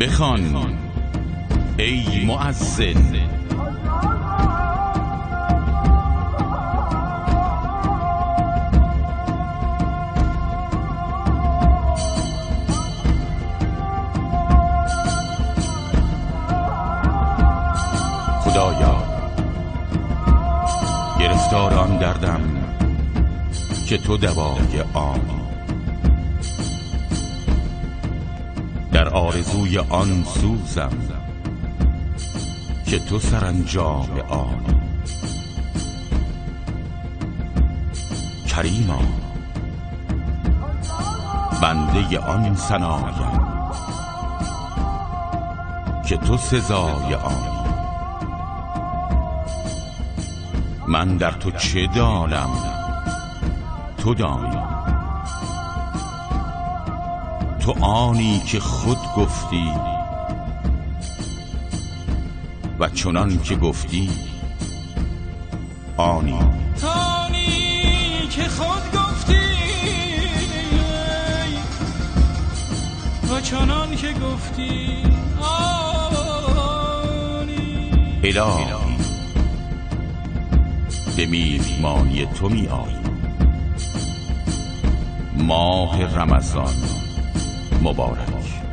بخوان ای مؤذن. خدایا گرفتار آن دردم که تو دوای آنی، در آرزوی آن سوزم که تو سرانجام آنی. کریما بنده آن ثنایم که تو سزای آنی. من در تو چه دانم تو دانی، تو آنی که خود گفتی و چنان که گفتی آنی. آنی که خود گفتی و چنان که گفتی آنی. الهی به میهمانی تو می آییم. ماه رمضان مبارک.